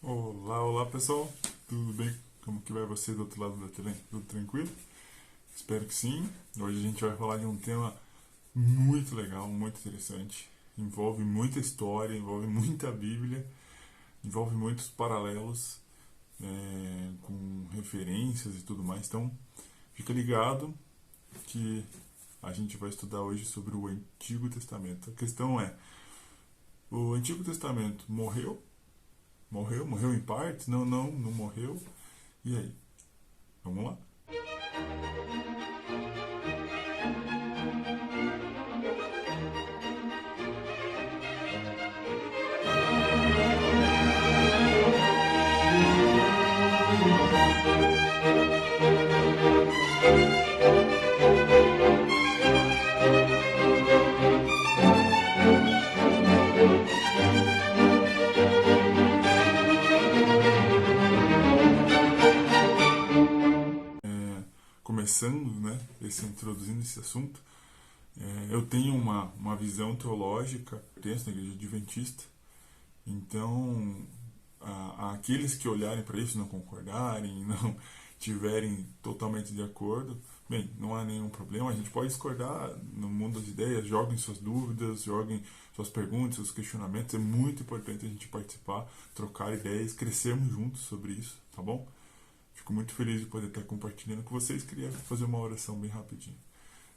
Olá, olá pessoal, tudo bem? Como que vai você do outro lado da tela? Tudo tranquilo? Espero que sim. Hoje a gente vai falar de um tema muito legal, muito interessante. Envolve muita história, envolve muita Bíblia, envolve muitos paralelos com referências e tudo mais. Então, fica ligado que a gente vai estudar hoje sobre o Antigo Testamento. A questão é, o Antigo Testamento morreu? Morreu? Morreu em partes? Não morreu. E aí? Vamos lá? Começando, né, introduzindo esse assunto, eu tenho uma visão teológica, pertenço na igreja adventista, então aqueles que olharem para isso, não concordarem, não tiverem totalmente de acordo, bem, não há nenhum problema, a gente pode discordar no mundo das ideias, joguem suas dúvidas, joguem suas perguntas, seus questionamentos, é muito importante a gente participar, trocar ideias, crescermos juntos sobre isso, tá bom? Fico muito feliz de poder estar compartilhando com vocês. Queria fazer uma oração bem rapidinho.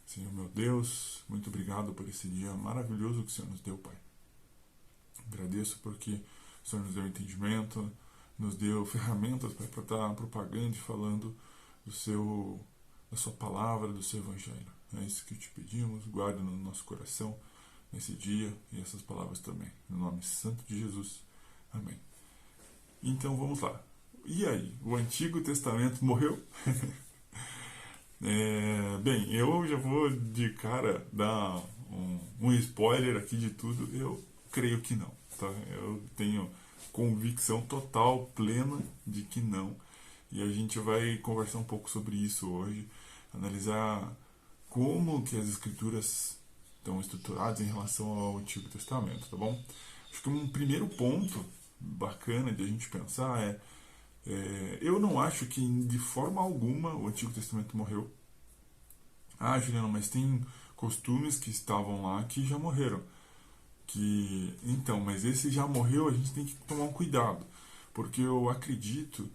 Senhor meu Deus, muito obrigado por esse dia maravilhoso que o Senhor nos deu, Pai. Agradeço porque o Senhor nos deu entendimento, nos deu ferramentas para estar propagando e falando da sua palavra, do seu evangelho. É isso que te pedimos, guarda no nosso coração nesse dia e essas palavras também. No nome santo de Jesus. Amém. Então vamos lá. E aí, o Antigo Testamento morreu? Bem, eu já vou de cara dar um spoiler aqui de tudo. Eu creio que não, tá? Eu tenho convicção total, plena de que não. E a gente vai conversar um pouco sobre isso hoje, analisar como que as escrituras estão estruturadas em relação ao Antigo Testamento, tá bom? Acho que um primeiro ponto bacana de a gente pensar eu não acho que de forma alguma o Antigo Testamento morreu. Ah, Juliano, mas tem costumes que estavam lá que já morreram. Então, mas esse já morreu, a gente tem que tomar um cuidado, porque eu acredito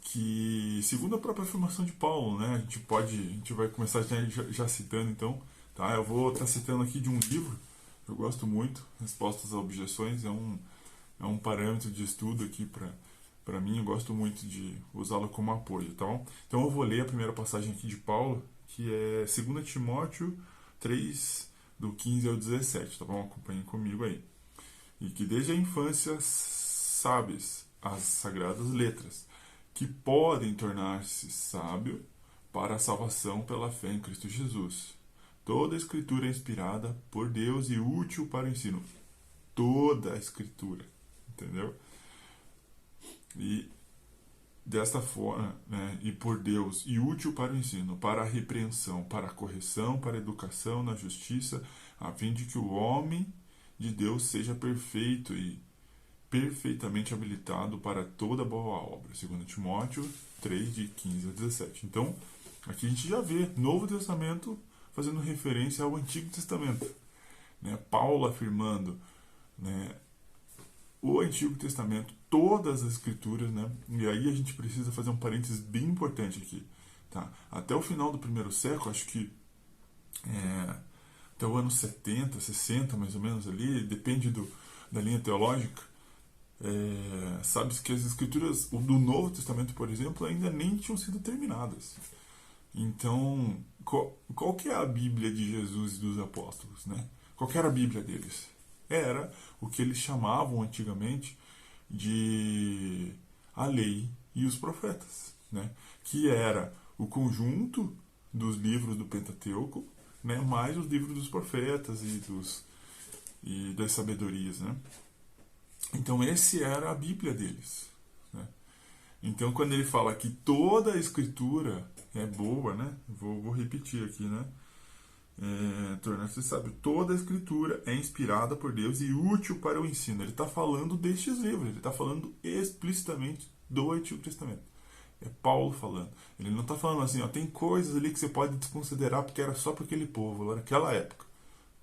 que, segundo a própria afirmação de Paulo, né, a gente vai começar já citando então, tá? Eu vou estar citando aqui de um livro que eu gosto muito, Respostas a Objeções, é um parâmetro de estudo aqui para mim, eu gosto muito de usá-lo como apoio, tá bom? Então eu vou ler a primeira passagem aqui de Paulo, que é 2 Timóteo 3, do 15 ao 17, tá bom? Acompanhem comigo aí. E que desde a infância sabes as sagradas letras, que podem tornar-se sábio para a salvação pela fé em Cristo Jesus. Toda a escritura é inspirada por Deus e útil para o ensino. Toda a escritura, entendeu? E desta forma, né, e por Deus, e útil para o ensino, para a repreensão, para a correção, para a educação na justiça, a fim de que o homem de Deus seja perfeito e perfeitamente habilitado para toda boa obra. 2 Timóteo 3, de 15 a 17. Então, aqui a gente já vê Novo Testamento fazendo referência ao Antigo Testamento. Né? Paulo afirmando, né, o Antigo Testamento, todas as escrituras, né? E aí a gente precisa fazer um parênteses bem importante aqui, tá? Até o final do primeiro século, acho que até o ano 70, 60 mais ou menos ali, depende da linha teológica, sabe-se que as escrituras do Novo Testamento, por exemplo, ainda nem tinham sido terminadas. Então, qual que é a Bíblia de Jesus e dos apóstolos, né? Qual que era a Bíblia deles? Era o que eles chamavam antigamente de a lei e os profetas, né? Que era o conjunto dos livros do Pentateuco, né? Mais os livros dos profetas e das sabedorias, né? Então esse era a Bíblia deles, né? Então quando ele fala que toda a escritura é boa, né? Vou repetir aqui, né? tornar-se sábio. Toda a escritura é inspirada por Deus e útil para o ensino. Ele está falando destes livros, ele está falando explicitamente do Antigo Testamento. É Paulo falando. Ele não está falando assim, ó, tem coisas ali que você pode desconsiderar porque era só para aquele povo, lá naquela época.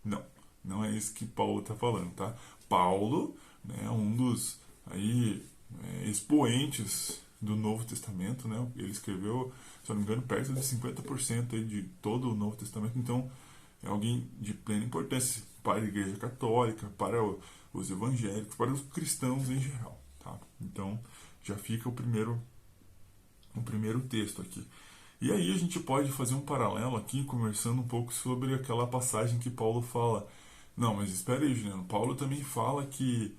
Não, não é isso que Paulo está falando, tá? Paulo, né, é um dos aí, expoentes do Novo Testamento, né? Ele escreveu, se eu não me engano, perto de 50% aí de todo o Novo Testamento. Então, é alguém de plena importância para a Igreja Católica, para os evangélicos, para os cristãos em geral, tá? Então, já fica o primeiro texto aqui. E aí a gente pode fazer um paralelo aqui, conversando um pouco sobre aquela passagem que Paulo fala. Não, mas espera aí, Juliano. Paulo também fala que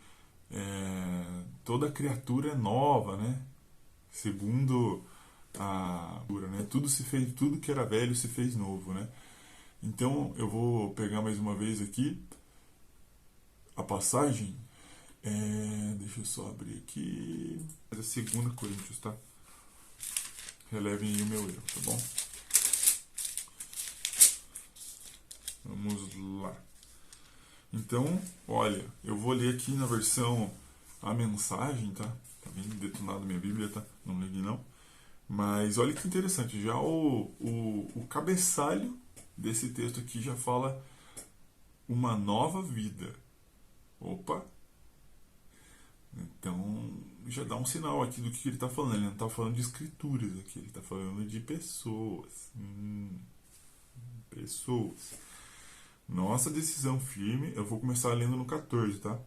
toda criatura é nova, né? Segundo a cultura, né? Tudo que era velho se fez novo, né? Então eu vou pegar mais uma vez aqui a passagem. Deixa eu só abrir aqui. É a 2 Coríntios, tá? Relevem aí o meu erro, tá bom? Vamos lá. Então, olha, eu vou ler aqui na versão a mensagem, tá? Tá bem detonado minha Bíblia, tá? Não liguei não. Mas olha que interessante, já o cabeçalho desse texto aqui já fala uma nova vida. Opa! Então, já dá um sinal aqui do que ele está falando. Ele não está falando de escrituras aqui, ele está falando de pessoas. Pessoas. Nossa decisão firme, eu vou começar lendo no 14, tá?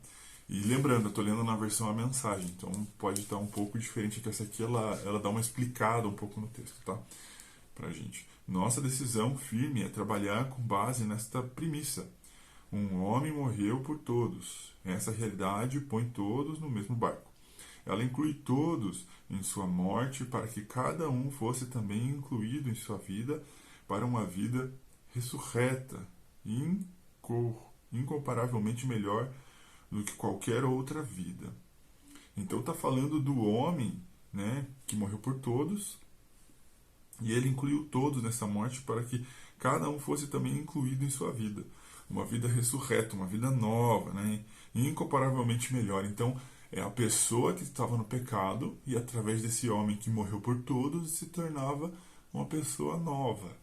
E lembrando, eu estou lendo na versão a mensagem, então pode estar um pouco diferente que essa aqui, ela dá uma explicada um pouco no texto, tá? Pra gente. Nossa decisão firme é trabalhar com base nesta premissa. Um homem morreu por todos. Essa realidade põe todos no mesmo barco. Ela inclui todos em sua morte para que cada um fosse também incluído em sua vida para uma vida ressurreta, incomparavelmente melhor do que qualquer outra vida. Então está falando do homem, né, que morreu por todos, e ele incluiu todos nessa morte para que cada um fosse também incluído em sua vida. Uma vida ressurreta, uma vida nova, né, incomparavelmente melhor. Então é a pessoa que estava no pecado e através desse homem que morreu por todos se tornava uma pessoa nova.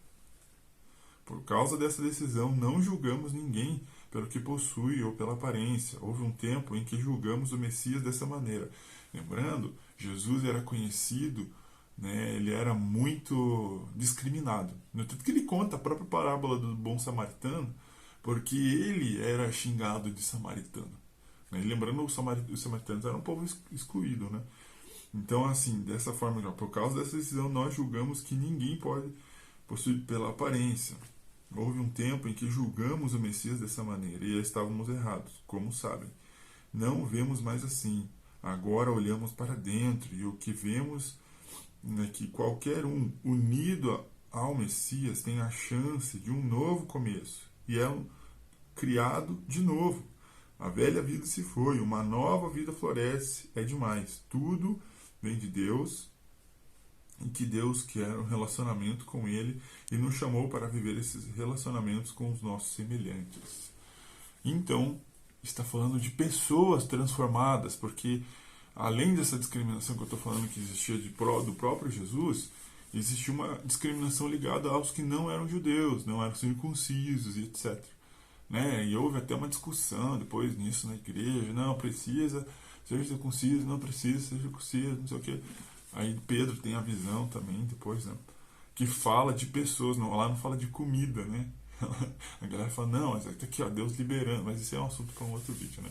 Por causa dessa decisão, não julgamos ninguém pelo que possui ou pela aparência. Houve um tempo em que julgamos o Messias dessa maneira. Lembrando, Jesus era conhecido, né, ele era muito discriminado. No tanto que ele conta a própria parábola do bom samaritano, porque ele era xingado de samaritano. Né? E lembrando, os samaritanos eram um povo excluído. Né? Então, assim, dessa forma, por causa dessa decisão, nós julgamos que ninguém pode possuir pela aparência. Houve um tempo em que julgamos o Messias dessa maneira e estávamos errados, como sabem. Não vemos mais assim. Agora olhamos para dentro e o que vemos é que qualquer um unido ao Messias tem a chance de um novo começo e é criado de novo. A velha vida se foi, uma nova vida floresce, é demais. Tudo vem de Deus, em que Deus quer um relacionamento com Ele e nos chamou para viver esses relacionamentos com os nossos semelhantes. Então, está falando de pessoas transformadas, porque além dessa discriminação que eu estou falando que existia do próprio Jesus, existia uma discriminação ligada aos que não eram judeus, não eram circuncisos e etc. Né? E houve até uma discussão depois nisso na igreja, não precisa ser circunciso, não precisa ser circunciso, não sei o que. Aí Pedro tem a visão também, depois, né, que fala de pessoas, não, lá não fala de comida, né? A galera fala, não, mas aqui, ó, Deus liberando, mas isso é um assunto para um outro vídeo, né?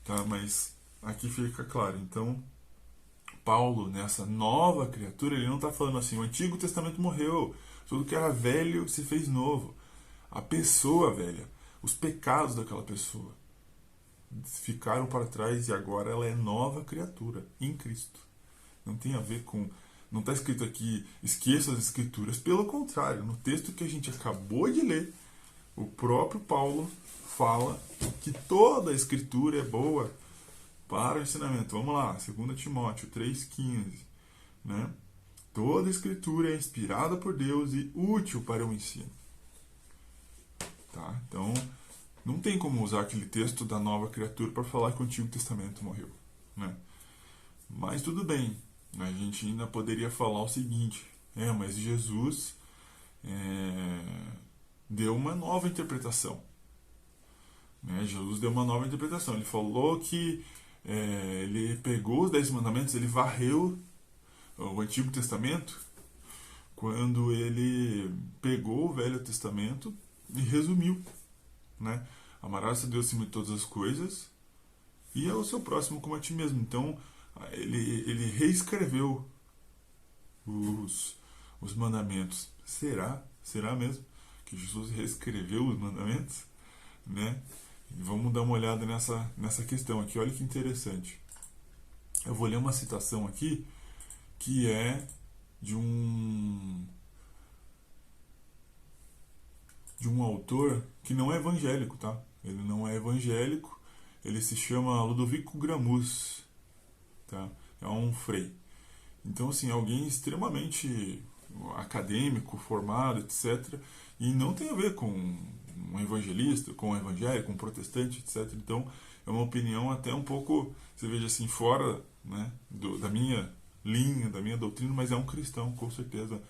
Tá, mas aqui fica claro. Então, Paulo, nessa nova criatura, ele não está falando assim, o Antigo Testamento morreu, tudo que era velho se fez novo. A pessoa velha, os pecados daquela pessoa ficaram para trás e agora ela é nova criatura em Cristo. Não tem a ver com... Não está escrito aqui, esqueça as escrituras. Pelo contrário, no texto que a gente acabou de ler, o próprio Paulo fala que toda a escritura é boa para o ensinamento. Vamos lá, 2 Timóteo 3,15. Né? Toda a escritura é inspirada por Deus e útil para o ensino. tá? Então, não tem como usar aquele texto da nova criatura para falar que o Antigo Testamento morreu, né? Mas tudo bem, a gente ainda poderia falar o seguinte: mas Jesus deu uma nova interpretação, né? Jesus deu uma nova interpretação. Ele falou que ele pegou os 10 mandamentos, ele varreu o Antigo Testamento quando ele pegou o Velho Testamento e resumiu, né? Amarás a Deus acima de todas as coisas e ao seu próximo como a ti mesmo. Então, ele reescreveu os mandamentos. Será mesmo que Jesus reescreveu os mandamentos? Né? Vamos dar uma olhada nessa questão aqui. Olha que interessante. Eu vou ler uma citação aqui que é de um autor que não é evangélico, tá? Ele não é evangélico. Ele se chama Ludovico Gramus, tá? É um frei. Então, assim, alguém extremamente acadêmico, formado, etc. E não tem a ver com um evangelista, com um evangélico, com um protestante, etc. Então, é uma opinião até um pouco, você veja assim, fora, né, da minha linha, da minha doutrina, mas é um cristão, com certeza,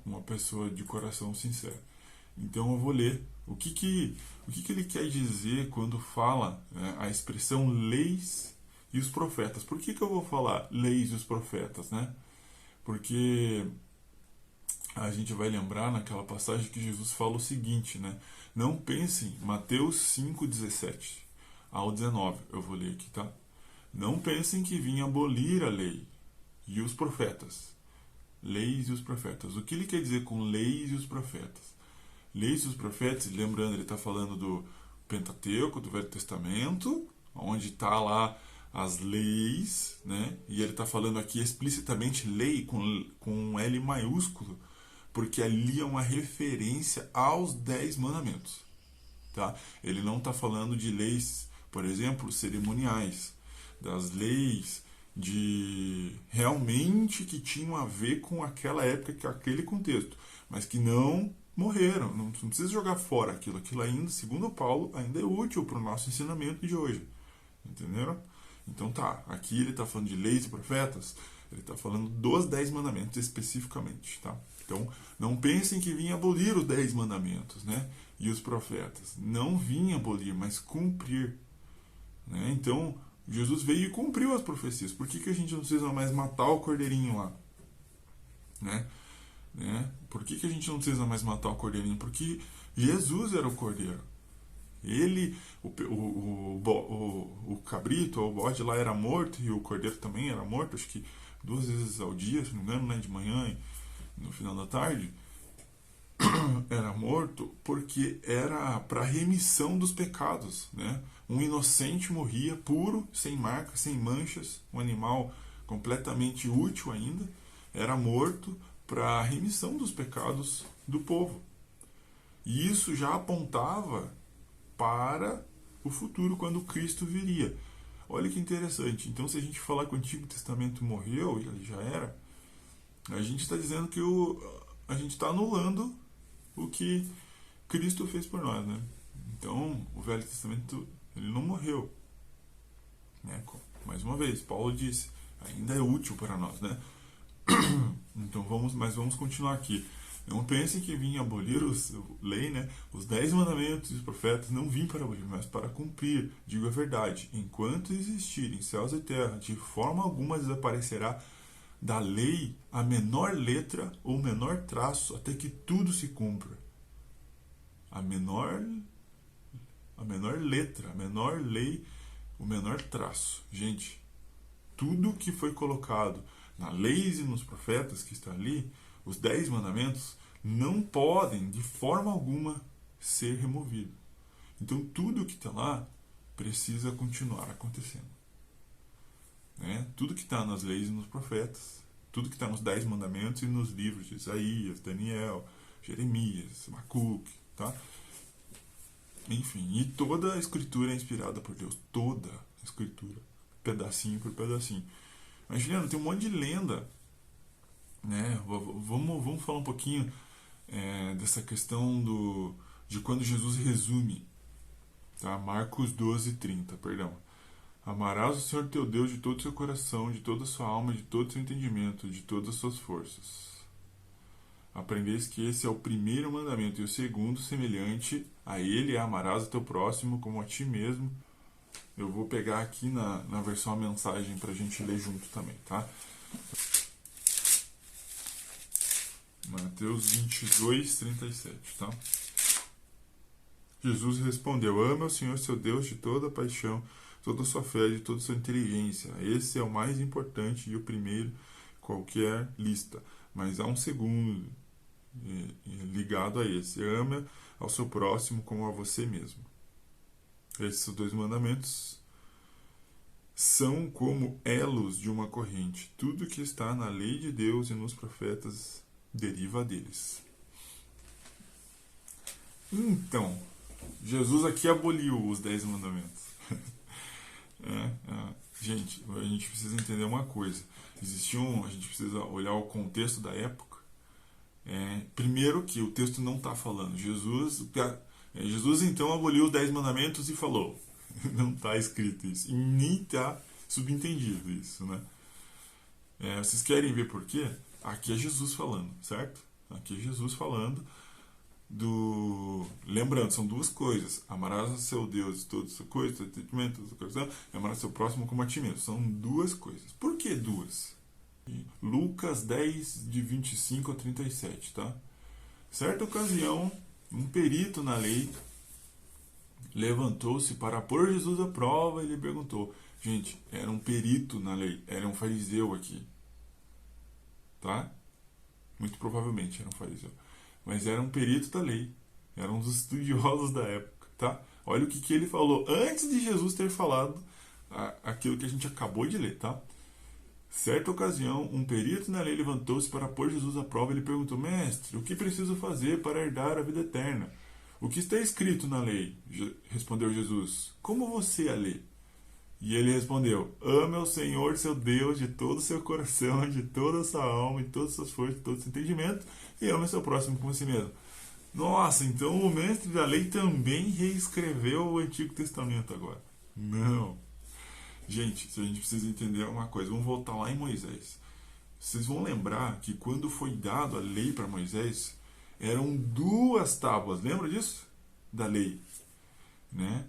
uma pessoa de coração sincero. Então, eu vou ler o que ele quer dizer quando fala, né, a expressão leis e os profetas. Por que eu vou falar leis e os profetas, né? Porque a gente vai lembrar naquela passagem que Jesus fala o seguinte, né? Não pensem, Mateus 5:17 ao 19, eu vou ler aqui, tá? Não pensem que vim abolir a lei e os profetas. Leis e os profetas. O que ele quer dizer com leis e os profetas? Leis e os profetas, lembrando, ele está falando do Pentateuco, do Velho Testamento, onde está lá as leis, né? E ele está falando aqui explicitamente lei com L maiúsculo, porque ali é uma referência aos 10 mandamentos, tá? Ele não está falando de leis, por exemplo, cerimoniais, das leis de realmente que tinham a ver com aquela época, com aquele contexto, mas que não morreram, não precisa jogar fora aquilo ainda, segundo Paulo, ainda é útil para o nosso ensinamento de hoje, entenderam? Então tá, aqui ele está falando de leis e profetas, ele está falando dos 10 mandamentos especificamente, tá? Então, não pensem que vinha abolir os 10 mandamentos, né? E os profetas. Não vinha abolir, mas cumprir, né? Então, Jesus veio e cumpriu as profecias. Por que a gente não precisa mais matar o cordeirinho lá? Né? Por que a gente não precisa mais matar o cordeirinho? Porque Jesus era o cordeiro. Ele, o cabrito, o bode lá era morto e o cordeiro também era morto, acho que 2 vezes ao dia, se não me engano, né, de manhã e no final da tarde, era morto porque era para remissão dos pecados, né? Um inocente morria puro, sem marcas, sem manchas, um animal completamente útil ainda, era morto para remissão dos pecados do povo. E isso já apontava para o futuro, quando Cristo viria. Olha que interessante. Então, se a gente falar que o Antigo Testamento morreu, ele já era, a gente está dizendo que a gente está anulando o que Cristo fez por nós, né? Então, o Velho Testamento, ele não morreu, né? Mais uma vez, Paulo disse, ainda é útil para nós, né? Então, vamos continuar aqui. Não pensem que vim abolir lei, né? Os 10 mandamentos e os profetas não vim para abolir, mas para cumprir. Digo a verdade, enquanto existirem céus e terra, de forma alguma desaparecerá da lei a menor letra ou menor traço, até que tudo se cumpra. A menor letra, a menor lei, o menor traço. Gente, tudo que foi colocado na lei e nos profetas que está ali, os 10 mandamentos, não podem de forma alguma ser removido. Então tudo que está lá precisa continuar acontecendo, né? Tudo que está nas leis e nos profetas, tudo que está nos 10 mandamentos e nos livros de Isaías, Daniel, Jeremias, Abacuque, tá? Enfim, e toda a escritura é inspirada por Deus, toda a escritura, pedacinho por pedacinho. Mas, Juliano, tem um monte de lenda, né? Vamos falar um pouquinho dessa questão de quando Jesus resume, tá? Marcos 12:30, perdão. Amarás o Senhor teu Deus de todo o seu coração, de toda a sua alma, de todo o seu entendimento, de todas as suas forças. Aprendeis que esse é o primeiro mandamento, e o segundo, semelhante a ele, é amarás o teu próximo como a ti mesmo. Eu vou pegar aqui na versão a mensagem para a gente ler junto também, tá? Mateus 22:37, tá? Jesus respondeu: ama o Senhor seu Deus de toda a paixão, toda a sua fé, de toda a sua inteligência. Esse é o mais importante e o primeiro qualquer lista. Mas há um segundo ligado a esse: ama ao seu próximo como a você mesmo. Esses dois mandamentos são como elos de uma corrente. Tudo que está na lei de Deus e nos profetas deriva deles. Então, Jesus aqui aboliu os 10 mandamentos. Gente, a gente precisa entender uma coisa. A gente precisa olhar o contexto da época. Primeiro que o texto não está falando. Jesus então aboliu os 10 mandamentos e falou. Não está escrito isso. E nem está subentendido isso, né? Vocês querem ver por quê? Aqui é Jesus falando, certo? Aqui é Jesus falando Lembrando, são duas coisas. Amarás a seu Deus de toda a sua coisa, todo sentimento, todo o seu coração, e amarás seu próximo como a ti mesmo. São duas coisas. Por que duas? Lucas 10, de 25 a 37, tá? Certa ocasião, um perito na lei levantou-se para pôr Jesus à prova e lhe perguntou. Gente, era um perito na lei, era um fariseu aqui, tá? Muito provavelmente era um fariseu, mas era um perito da lei, era um dos estudiosos da época, tá? Olha o que ele falou antes de Jesus ter falado aquilo que a gente acabou de ler, tá? Certa ocasião, um perito na lei levantou-se para pôr Jesus à prova e lhe perguntou: Mestre, o que preciso fazer para herdar a vida eterna? O que está escrito na lei? Respondeu Jesus. Como você a lê? E ele respondeu: ame ao Senhor seu Deus de todo o seu coração, de toda a sua alma, de todas as suas forças, de todo o seu entendimento, e ame o seu próximo como a si mesmo. Nossa, então o mestre da lei também reescreveu o Antigo Testamento agora. Não. Gente, a gente precisa entender uma coisa. Vamos voltar lá em Moisés. Vocês vão lembrar que quando foi dado a lei para Moisés, eram 2 tábuas. Lembra disso? Da lei. Né?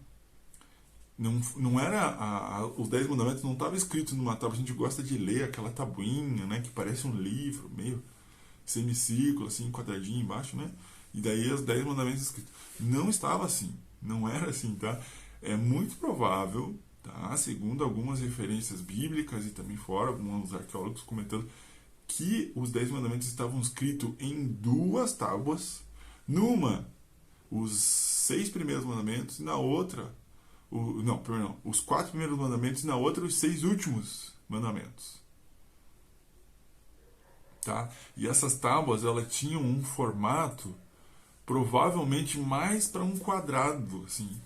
Não era os 10 mandamentos não estavam escritos numa tábua. A gente gosta de ler aquela tabuinha, né, que parece um livro, meio semicírculo, assim, quadradinho embaixo, né? E daí os 10 mandamentos escritos. Não estava assim. Não era assim, tá? É muito provável, tá, segundo algumas referências bíblicas e também fora, alguns arqueólogos comentando, que os 10 mandamentos estavam escritos em 2 tábuas. Numa, os 6 primeiros mandamentos, e na outra, os 4 primeiros mandamentos, e na outra, os 6 últimos mandamentos. Tá? E essas tábuas, elas tinham um formato provavelmente mais para um quadrado, assim.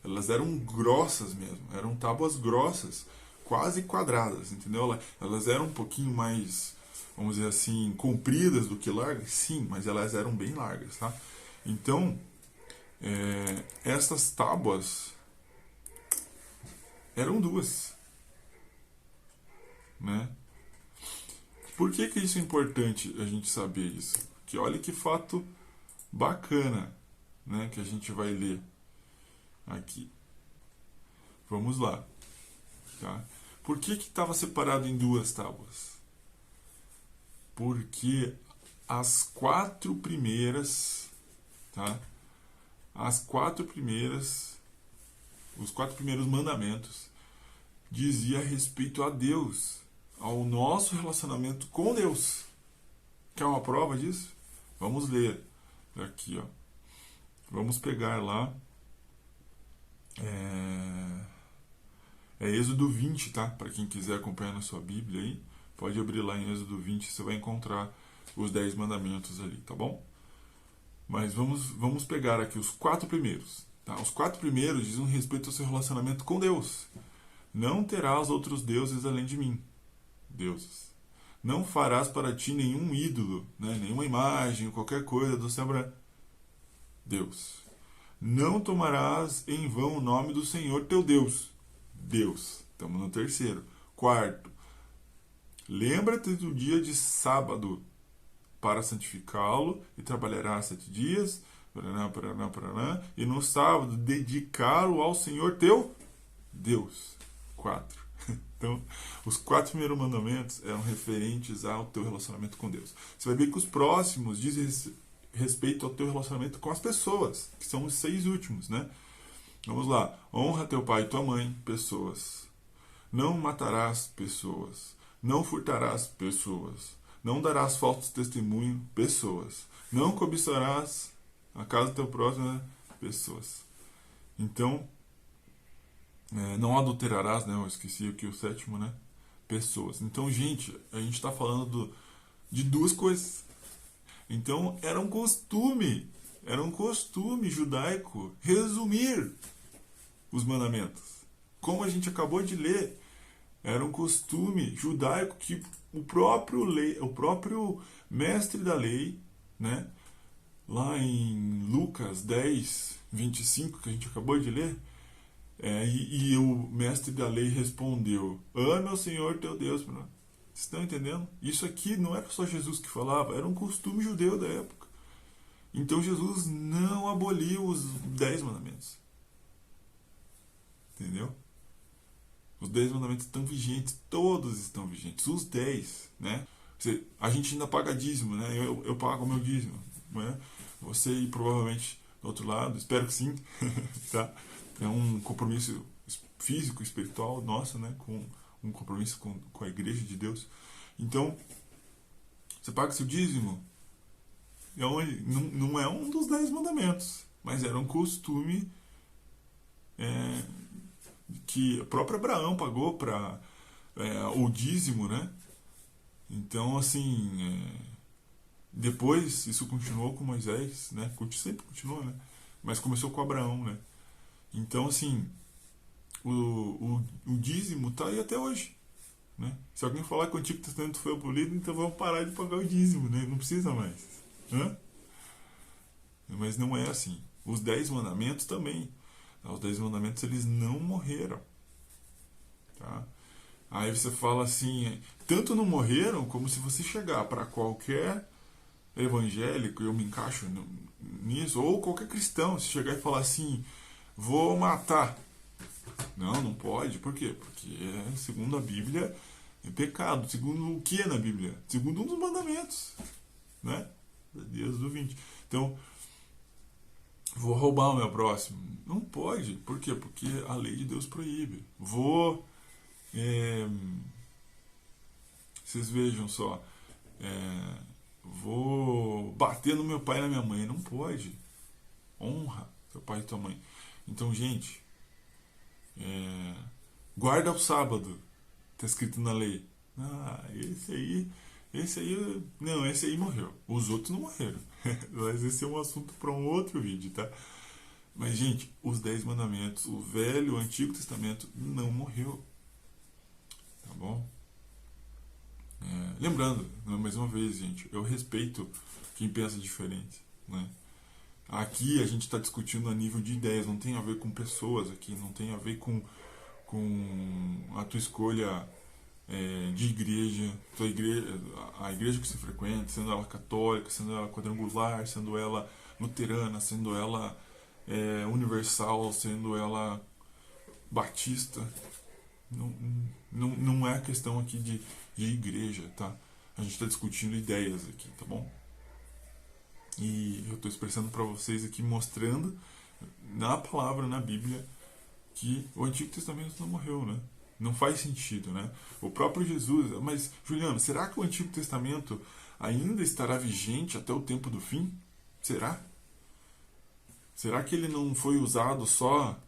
Elas eram grossas mesmo, eram tábuas grossas, quase quadradas, entendeu? Elas eram um pouquinho mais, vamos dizer assim, compridas do que largas, sim, mas elas eram bem largas, tá? Então, essas tábuas eram 2, né? Por que isso é importante a gente saber isso? Porque olha que fato bacana, né, que a gente vai ler aqui. Vamos lá, tá? Por que estava separado em 2 tábuas? Porque as 4 primeiras, tá? Os 4 primeiros mandamentos dizia respeito a Deus, ao nosso relacionamento com Deus. Quer uma prova disso? Vamos ler aqui, ó. Vamos pegar lá. É Êxodo 20, tá? Para quem quiser acompanhar na sua Bíblia aí, pode abrir lá em Êxodo 20, você vai encontrar os 10 mandamentos ali, tá bom? Mas vamos pegar aqui os 4 primeiros, tá? Os 4 primeiros dizem respeito ao seu relacionamento com Deus. Não terás outros deuses além de mim. Deuses. Não farás para ti nenhum ídolo, né? Nenhuma imagem, qualquer coisa do céu. Deus. Não tomarás em vão o nome do Senhor teu Deus. Deus. Estamos no terceiro. Quarto, lembra-te do dia de sábado para santificá-lo e trabalharás 7 dias, paraná, paraná, paraná, e no sábado dedicá-lo ao Senhor teu Deus. 4. Então, os 4 primeiros mandamentos eram referentes ao teu relacionamento com Deus. Você vai ver que os próximos dizem respeito ao teu relacionamento com as pessoas, que são os 6 últimos, né? Vamos lá. Honra teu pai e tua mãe, pessoas. Não matarás pessoas. Não furtarás pessoas. Não darás falsos testemunho, pessoas. Não cobiçarás a casa do teu próximo, né? Pessoas. Então, não adulterarás, né? Eu esqueci aqui o 7º, né? Pessoas. Então, gente, a gente está falando de 2 coisas. Então, era um costume judaico resumir os mandamentos. Como a gente acabou de ler, era um costume judaico que o próprio mestre da lei, né, lá em Lucas 10, 25, que a gente acabou de ler, e o mestre da lei respondeu: ama o Senhor teu Deus. Vocês estão entendendo? Isso aqui não era só Jesus que falava, era um costume judeu da época. Então Jesus não aboliu os 10 mandamentos. Entendeu? Os 10 mandamentos estão vigentes, todos estão vigentes, os 10, né? A gente ainda paga dízimo, né? Eu pago o meu dízimo, né? Você provavelmente do outro lado, espero que sim, tá? É um compromisso físico, espiritual nosso, né? Com um compromisso com a igreja de Deus. Então, você paga seu dízimo, não é um dos 10 mandamentos, mas era um costume que o próprio Abraão pagou para o dízimo, né? Então, assim, depois isso continuou com Moisés, né? Sempre continuou, né? Mas começou com Abraão, né? Então, assim, o dízimo está aí até hoje, né? Se alguém falar que o Antigo Testamento foi abolido, então vamos parar de pagar o dízimo, né? Não precisa mais. Hã? Mas não é assim. Os 10 mandamentos também. Os 10 mandamentos, eles não morreram. Tá? Aí você fala assim, tanto não morreram, como se você chegar para qualquer evangélico, eu me encaixo nisso, ou qualquer cristão, se chegar e falar assim, vou matar. Não pode. Por quê? Porque, segundo a Bíblia, é pecado. Segundo o que é na Bíblia? Segundo um dos mandamentos. Né? Deus do 20. Então, vou roubar o meu próximo. Não pode. Por quê? Porque a lei de Deus proíbe. Vocês vejam só. Vou bater no meu pai e na minha mãe. Não pode. Honra seu pai e tua mãe. Então, gente, guarda o sábado. Está escrito na lei. Esse aí morreu. Os outros não morreram. Mas esse é um assunto para um outro vídeo, tá? Mas, gente, os 10 mandamentos, o Velho, o Antigo Testamento não morreu. Tá bom? Lembrando, mais uma vez, gente, eu respeito quem pensa diferente, né? Aqui a gente está discutindo a nível de ideias, não tem a ver com pessoas aqui, não tem a ver com a tua escolha de igreja, a igreja que você frequenta, sendo ela católica, sendo ela quadrangular, sendo ela luterana, sendo ela universal, sendo ela batista. Não é questão aqui de igreja, tá? A gente está discutindo ideias aqui, tá bom? E eu estou expressando para vocês aqui, mostrando na palavra, na Bíblia, que o Antigo Testamento não morreu, né? Não faz sentido, né? O próprio Jesus... Mas, Juliano, será que o Antigo Testamento ainda estará vigente até o tempo do fim? Será? Será que ele não foi usado só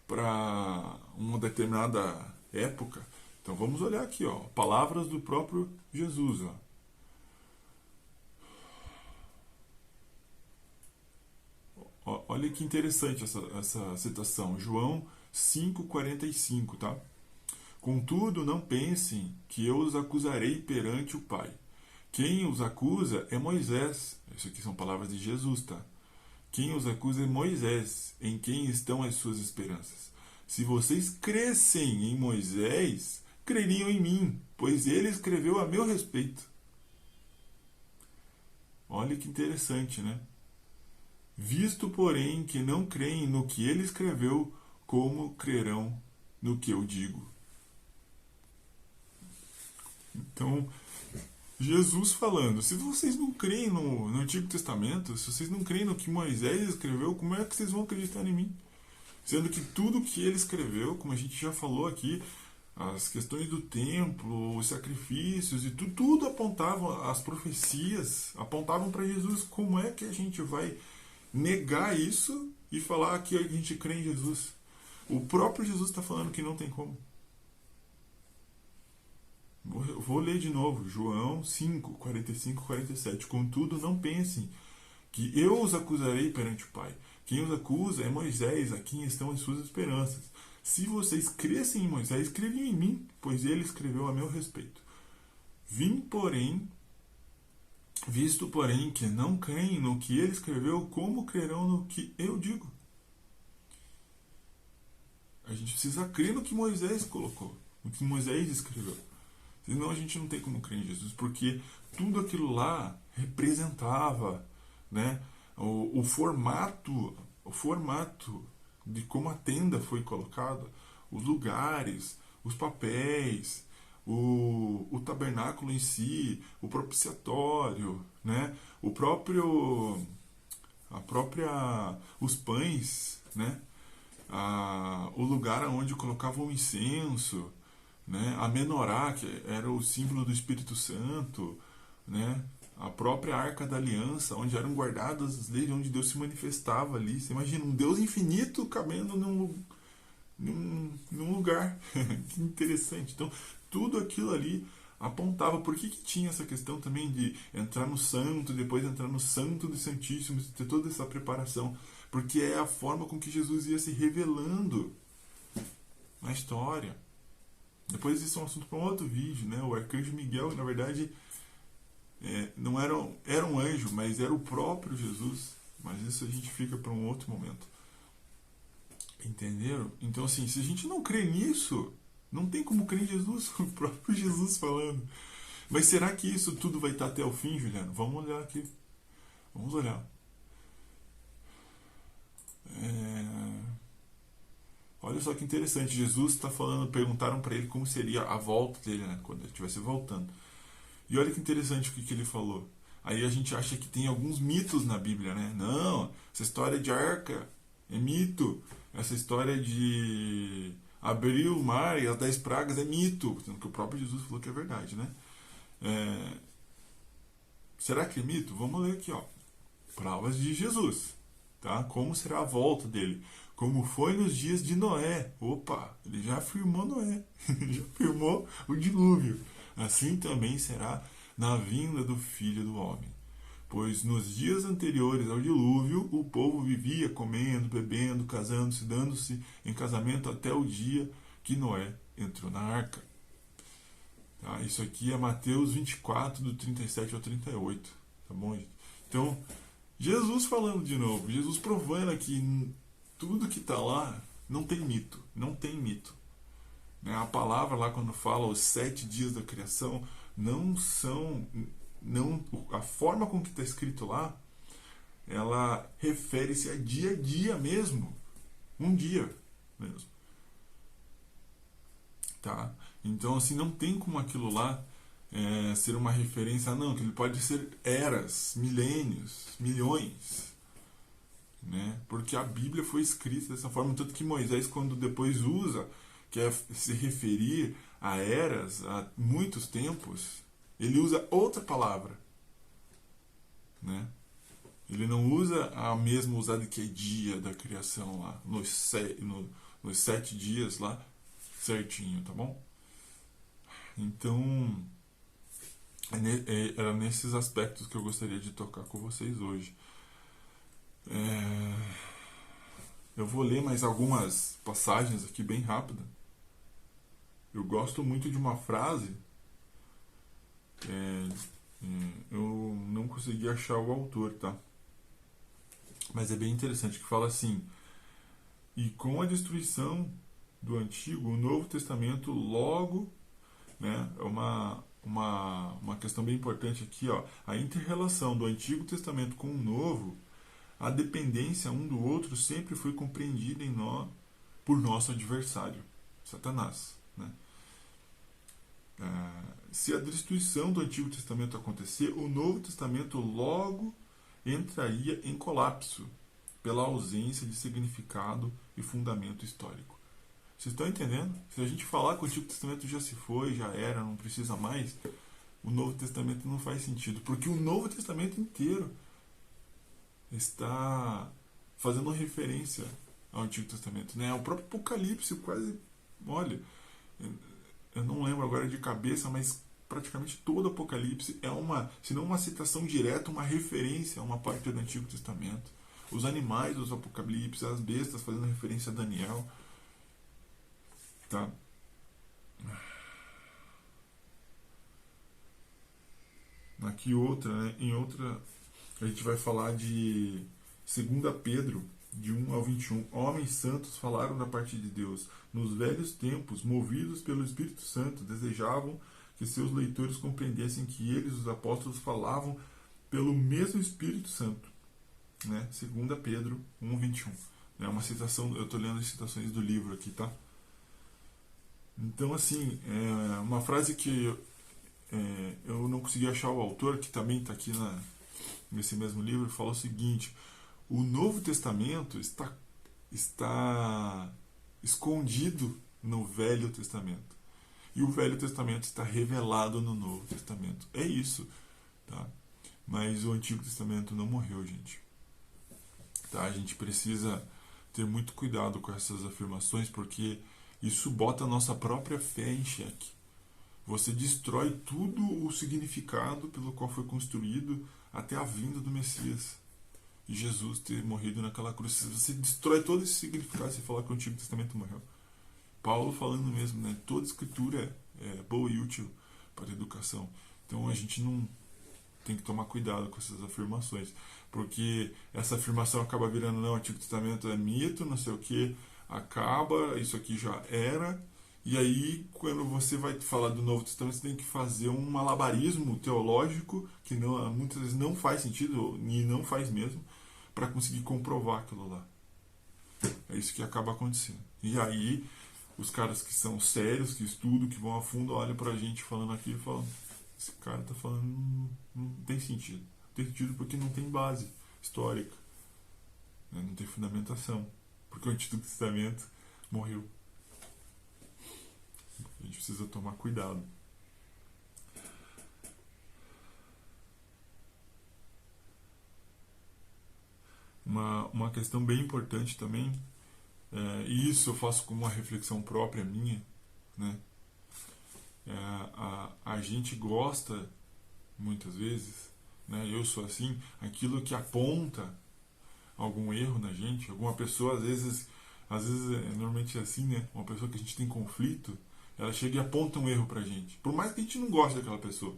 para uma determinada época? Então vamos olhar aqui, ó, palavras do próprio Jesus, ó. Olha que interessante essa citação. João 5,45, tá? Contudo, não pensem que eu os acusarei perante o Pai. Quem os acusa é Moisés. Isso aqui são palavras de Jesus, tá? Quem os acusa é Moisés, em quem estão as suas esperanças. Se vocês crescem em Moisés, creriam em mim, pois ele escreveu a meu respeito. Olha que interessante, né? Visto, porém, que não creem no que ele escreveu, como crerão no que eu digo? Então, Jesus falando, se vocês não creem no Antigo Testamento, se vocês não creem no que Moisés escreveu, como é que vocês vão acreditar em mim? Sendo que tudo que ele escreveu, como a gente já falou aqui, as questões do templo, os sacrifícios e tudo apontavam, as profecias apontavam para Jesus. Como é que a gente vai negar isso e falar que a gente crê em Jesus? O próprio Jesus está falando que não tem como. Vou ler de novo, João 5, 45 e 47. Contudo, não pensem que eu os acusarei perante o Pai. Quem os acusa é Moisés, a quem estão as suas esperanças. Se vocês crescem em Moisés, creriam em mim, pois ele escreveu a meu respeito. Visto, porém, que não creem no que ele escreveu, como crerão no que eu digo? A gente precisa crer no que Moisés colocou, no que Moisés escreveu. Senão a gente não tem como crer em Jesus, porque tudo aquilo lá representava, né, o formato de como a tenda foi colocada, os lugares, os papéis, o tabernáculo em si, o propiciatório, né, o próprio, os pães, né, o lugar onde colocavam o incenso, né, a menorá, que era o símbolo do Espírito Santo, né, a própria Arca da Aliança, onde eram guardadas as leis, onde Deus se manifestava ali. Você imagina um Deus infinito cabendo num lugar. Que interessante. Então, tudo aquilo ali apontava. Por que tinha essa questão também de entrar no santo, depois entrar no santo dos santíssimos, ter toda essa preparação? Porque é a forma com que Jesus ia se revelando na história. Depois isso é um assunto para um outro vídeo, né? O arcanjo Miguel, na verdade, não era um anjo, mas era o próprio Jesus. Mas isso a gente fica para um outro momento. Entenderam? Então, assim, se a gente não crê nisso, não tem como crer em Jesus, o próprio Jesus falando. Mas será que isso tudo vai estar até o fim, Juliano? Vamos olhar aqui. Vamos olhar. Olha só que interessante. Jesus está falando, perguntaram para ele como seria a volta dele, né? Quando ele estivesse voltando. E olha que interessante o que ele falou. Aí a gente acha que tem alguns mitos na Bíblia, né? Não, essa história de arca é mito. Essa história de abrir o mar e as 10 pragas é mito. Sendo que o próprio Jesus falou que é verdade, né? Será que é mito? Vamos ler aqui, ó. Provas de Jesus, tá? Como será a volta dele? Como foi nos dias de Noé. Opa, ele já afirmou Noé. Já afirmou o dilúvio. Assim também será na vinda do Filho do Homem. Pois nos dias anteriores ao dilúvio, o povo vivia comendo, bebendo, casando-se, dando-se em casamento até o dia que Noé entrou na arca. Tá? Isso aqui é Mateus 24, do 37 ao 38. Tá bom, gente? Então, Jesus falando de novo, Jesus provando que tudo que está lá não tem mito, não tem mito. Né? A palavra lá quando fala os 7 dias da criação não são, não, a forma com que está escrito lá, ela refere-se a dia mesmo, um dia mesmo, tá? Então assim não tem como aquilo lá ser uma referência, não, que ele pode ser eras, milênios, milhões, né? Porque a Bíblia foi escrita dessa forma, tanto que Moisés, quando depois usa, quer se referir a eras, a muitos tempos, ele usa outra palavra, né? Ele não usa a mesma usada que é dia da criação lá, nos 7 dias lá, certinho, tá bom? Então, era nesses aspectos que eu gostaria de tocar com vocês hoje. Eu vou ler mais algumas passagens aqui bem rápida. Eu gosto muito de uma frase. Eu não consegui achar o autor, tá? Mas é bem interessante que fala assim: e com a destruição do Antigo, o Novo Testamento logo, né, é uma questão bem importante aqui, ó, a inter-relação do Antigo Testamento com o Novo, a dependência um do outro sempre foi compreendida em nós por nosso adversário, Satanás. Né? Se a destruição do Antigo Testamento acontecer, o Novo Testamento logo entraria em colapso pela ausência de significado e fundamento histórico. Vocês estão entendendo? Se a gente falar que o Antigo Testamento já se foi, já era, não precisa mais, o Novo Testamento não faz sentido, porque o Novo Testamento inteiro está fazendo referência ao Antigo Testamento, né? O próprio Apocalipse quase, olha, eu não lembro agora de cabeça, mas praticamente todo o Apocalipse é uma, se não uma citação direta, uma referência a uma parte do Antigo Testamento. Os animais dos Apocalipse, as bestas fazendo referência a Daniel, tá? Aqui outra, né? Em outra a gente vai falar de 2 Pedro, de 1 ao 21. Homens santos falaram da parte de Deus. Nos velhos tempos, movidos pelo Espírito Santo, desejavam que seus leitores compreendessem que eles, os apóstolos, falavam pelo mesmo Espírito Santo. Né? 2 Pedro 1, 21. É uma citação, eu estou lendo as citações do livro aqui, tá? Então, assim, uma frase que eu não consegui achar o autor, que também está aqui nesse mesmo livro, fala o seguinte: o Novo Testamento está escondido no Velho Testamento. E o Velho Testamento está revelado no Novo Testamento. É isso. Tá? Mas o Antigo Testamento não morreu, gente. Tá? A gente precisa ter muito cuidado com essas afirmações, porque isso bota a nossa própria fé em xeque. Você destrói tudo o significado pelo qual foi construído até a vinda do Messias. E Jesus ter morrido naquela cruz. Você destrói todo esse significado se falar que o Antigo Testamento morreu. Paulo falando mesmo, né? Toda escritura é boa e útil para a educação. Então a gente não tem que tomar cuidado com essas afirmações. Porque essa afirmação acaba virando, não, o Antigo Testamento é mito, não sei o que, acaba, isso aqui já era. E aí, quando você vai falar do Novo Testamento, você tem que fazer um malabarismo teológico que não, muitas vezes não faz sentido, e não faz mesmo, para conseguir comprovar aquilo lá. É isso que acaba acontecendo. E aí, os caras que são sérios, que estudam, que vão a fundo, olham pra gente falando aquilo e falam: esse cara tá falando, não tem sentido. Não tem sentido porque não tem base histórica, né? Não tem fundamentação. Porque o Antigo Testamento morreu. A gente precisa tomar cuidado. Uma questão bem importante também, e isso eu faço como uma reflexão própria minha, né? A gente gosta, muitas vezes, né? Eu sou assim, aquilo que aponta algum erro na gente, alguma pessoa, às vezes normalmente é assim, né? Uma pessoa que a gente tem conflito, ela chega e aponta um erro pra gente. Por mais que a gente não goste daquela pessoa.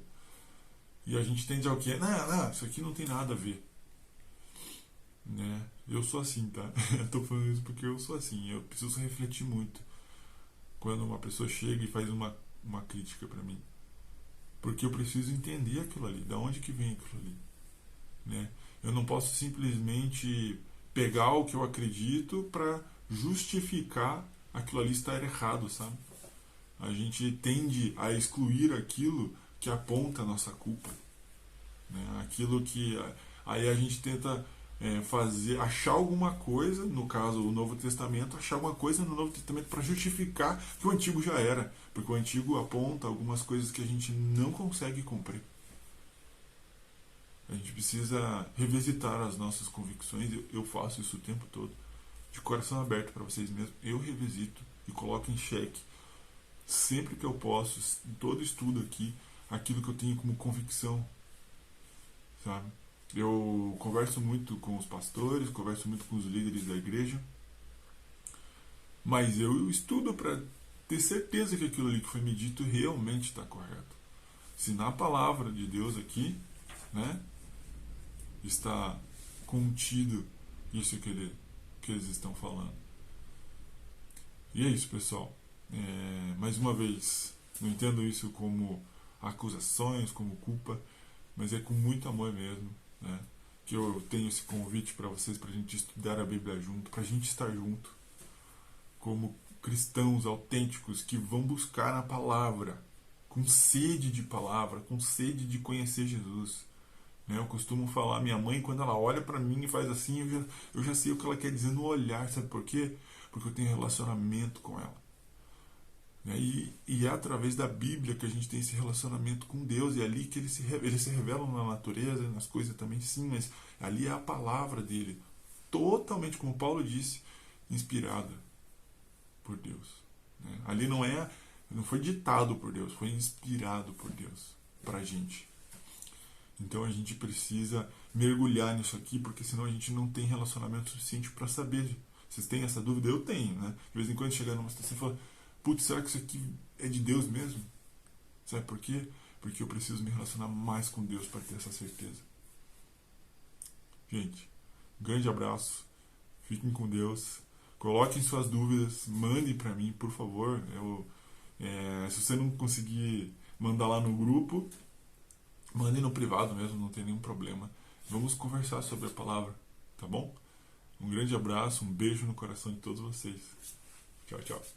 E a gente tende ao que? Não, isso aqui não tem nada a ver. Né? Eu sou assim, tá? Eu tô falando isso porque eu sou assim. Eu preciso refletir muito quando uma pessoa chega e faz uma crítica pra mim. Porque eu preciso entender aquilo ali. Da onde que vem aquilo ali? Né? Eu não posso simplesmente pegar o que eu acredito pra justificar aquilo ali estar errado, sabe? A gente tende a excluir aquilo que aponta a nossa culpa, né? Aquilo que aí a gente tenta achar alguma coisa, no caso o Novo Testamento, achar alguma coisa no Novo Testamento para justificar que o Antigo já era, porque o Antigo aponta algumas coisas que a gente não consegue cumprir. A gente precisa revisitar as nossas convicções. Eu faço isso o tempo todo, de coração aberto para vocês mesmos. Eu revisito e coloco em xeque sempre que eu posso, em todo estudo aqui, aquilo que eu tenho como convicção, sabe? Eu converso muito com os pastores, converso muito com os líderes da igreja, mas eu estudo para ter certeza que aquilo ali que foi me dito realmente está correto. Se na palavra de Deus aqui, né, está contido isso que eles estão falando. E é isso, pessoal. Mais uma vez, não entendo isso como acusações, como culpa, mas é com muito amor mesmo, né, que eu tenho esse convite para vocês, para a gente estudar a Bíblia junto, para a gente estar junto, como cristãos autênticos que vão buscar a palavra, com sede de palavra, com sede de conhecer Jesus. Né? Eu costumo falar, minha mãe, quando ela olha para mim e faz assim, eu já sei o que ela quer dizer no olhar, sabe por quê? Porque eu tenho relacionamento com ela. Né? E é através da Bíblia que a gente tem esse relacionamento com Deus, e é ali que ele se revela na natureza, nas coisas também, sim, mas ali é a palavra dele, totalmente, como Paulo disse, inspirada por Deus. Né? Ali não foi ditado por Deus, foi inspirado por Deus para a gente. Então a gente precisa mergulhar nisso aqui, porque senão a gente não tem relacionamento suficiente para saber. Vocês têm essa dúvida? Eu tenho, né? De vez em quando chega numa situação e fala, putz, será que isso aqui é de Deus mesmo? Sabe por quê? Porque eu preciso me relacionar mais com Deus para ter essa certeza. Gente, um grande abraço, fiquem com Deus, coloquem suas dúvidas, mandem para mim, por favor. Se você não conseguir mandar lá no grupo, mandem no privado mesmo, não tem nenhum problema. Vamos conversar sobre a palavra, tá bom? Um grande abraço, um beijo no coração de todos vocês. Tchau, tchau.